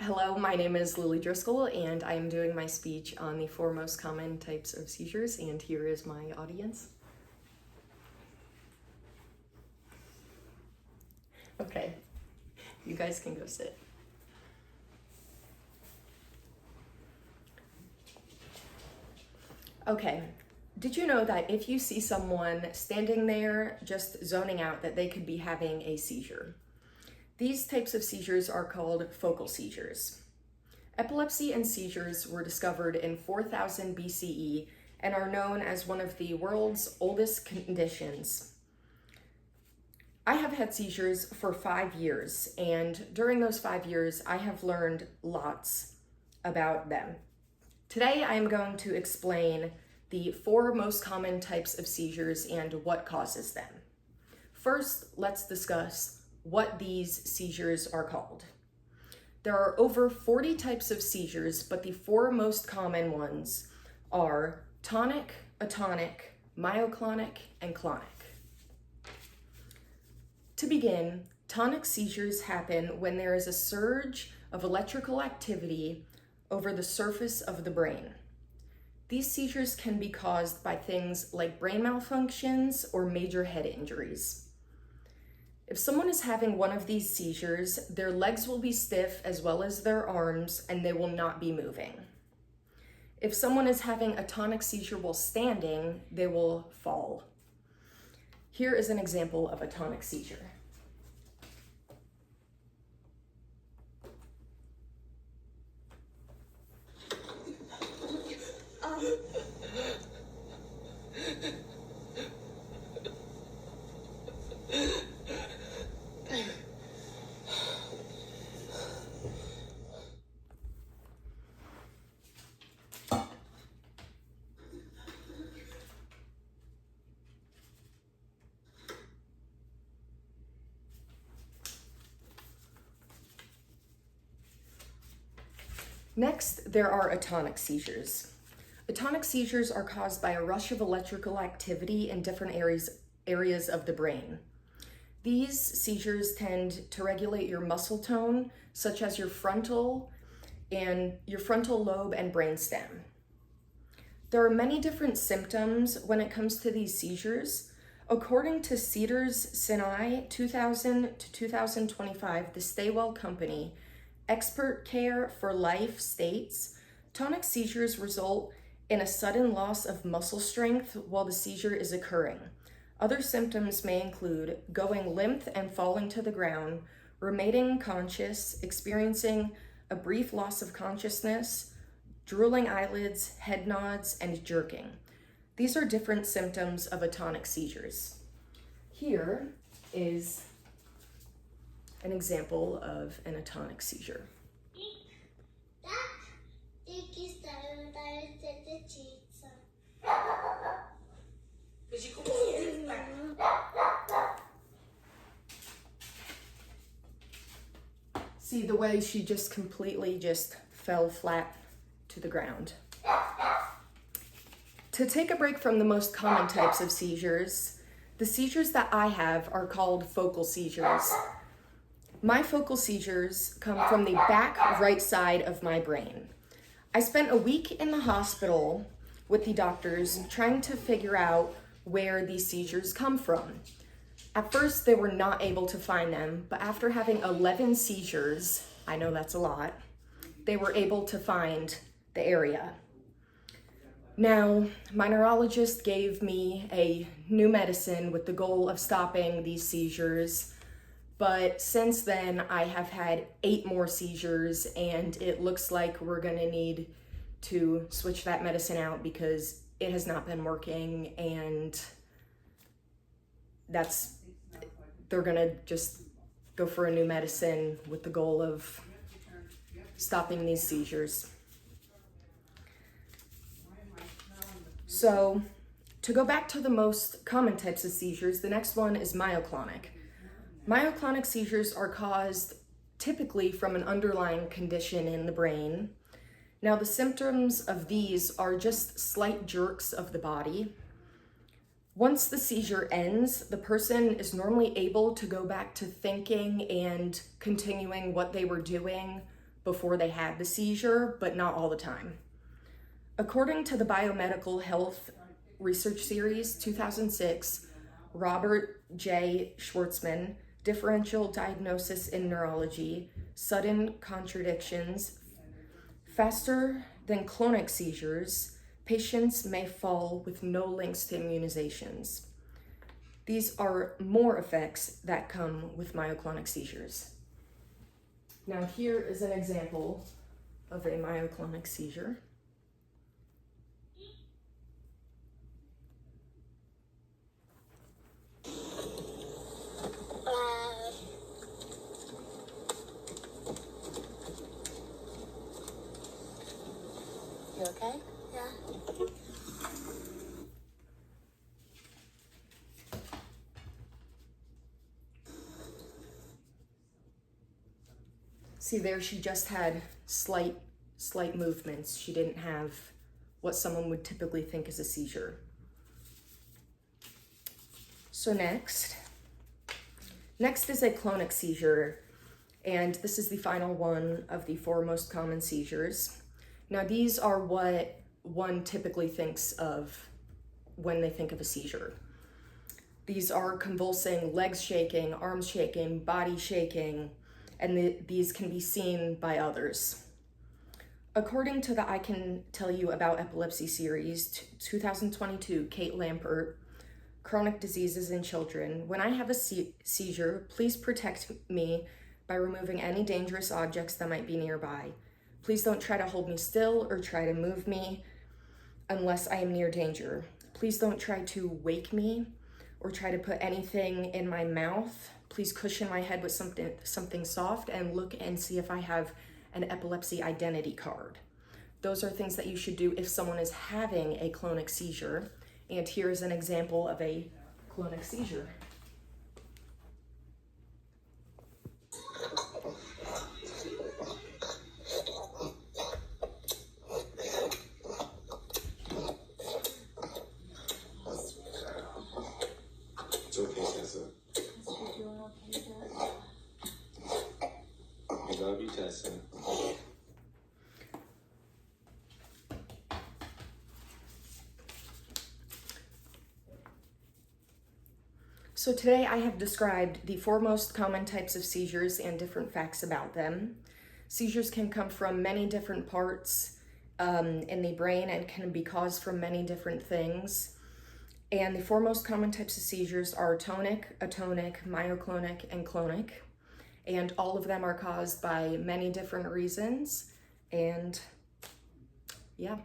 Hello, my name is Lily Driscoll, and I am doing my speech on the four most common types of seizures, and here is my audience. Okay, you guys can go sit. Okay, did you know that if you see someone standing there just zoning out, that they could be having a seizure? These types of seizures are called focal seizures. Epilepsy and seizures were discovered in 4000 BCE and are known as one of the world's oldest conditions. I have had seizures for 5 years, and during those 5 years, I have learned lots about them. Today, I am going to explain the four most common types of seizures and what causes them. First, let's discuss what these seizures are called. There are over 40 types of seizures, but the four most common ones are tonic, atonic, myoclonic, and clonic. To begin, tonic seizures happen when there is a surge of electrical activity over the surface of the brain. These seizures can be caused by things like brain malfunctions or major head injuries. If someone is having one of these seizures, their legs will be stiff as well as their arms, and they will not be moving. If someone is having a tonic seizure while standing, they will fall. Here is an example of a tonic seizure. Next, there are atonic seizures. Atonic seizures are caused by a rush of electrical activity in different areas of the brain. These seizures tend to regulate your muscle tone, such as your frontal lobe and brainstem. There are many different symptoms when it comes to these seizures. According to Cedars-Sinai 2000 to 2025, the Staywell Company Expert Care for Life states, tonic seizures result in a sudden loss of muscle strength while the seizure is occurring. Other symptoms may include going limp and falling to the ground, remaining unconscious, experiencing a brief loss of consciousness, drooling eyelids, head nods, and jerking. These are different symptoms of atonic seizures. Here is an example of an atonic seizure. See the way she completely fell flat to the ground. To take a break from the most common types of seizures, the seizures that I have are called focal seizures. My focal seizures come from the back right side of my brain. I spent a week in the hospital with the doctors trying to figure out where these seizures come from. At first, they were not able to find them, but after having 11 seizures, I know that's a lot, they were able to find the area. Now, my neurologist gave me a new medicine with the goal of stopping these seizures. But since then, I have had 8 more seizures, and it looks like we're gonna need to switch that medicine out because it has not been working, and they're gonna just go for a new medicine with the goal of stopping these seizures. So, to go back to the most common types of seizures, the next one is myoclonic. Myoclonic seizures are caused typically from an underlying condition in the brain. Now, the symptoms of these are just slight jerks of the body. Once the seizure ends, the person is normally able to go back to thinking and continuing what they were doing before they had the seizure, but not all the time. According to the Biomedical Health Research Series 2006, Robert J. Schwartzman, Differential Diagnosis in Neurology, Sudden Contradictions, Faster than clonic seizures, patients may fall with no links to immunizations. These are more effects that come with myoclonic seizures. Now here is an example of a myoclonic seizure. You okay? Yeah. See there, she just had slight movements. She didn't have what someone would typically think is a seizure. So next is a clonic seizure, and this is the final one of the 4 most common seizures. Now these are what one typically thinks of when they think of a seizure. These are convulsing, legs shaking, arms shaking, body shaking, and these can be seen by others. According to the I Can Tell You About Epilepsy series, 2022, Kate Lampert, Chronic Diseases in Children, when I have a seizure, please protect me by removing any dangerous objects that might be nearby. Please don't try to hold me still or try to move me unless I am near danger. Please don't try to wake me or try to put anything in my mouth. Please cushion my head with something soft and look and see if I have an epilepsy identity card. Those are things that you should do if someone is having a clonic seizure. And here is an example of a clonic seizure. It's okay, Tessa. I love you, Tessa. So today I have described the 4 most common types of seizures and different facts about them. Seizures can come from many different parts in the brain and can be caused from many different things. And the 4 most common types of seizures are tonic, atonic, myoclonic, and clonic. And all of them are caused by many different reasons. And yeah.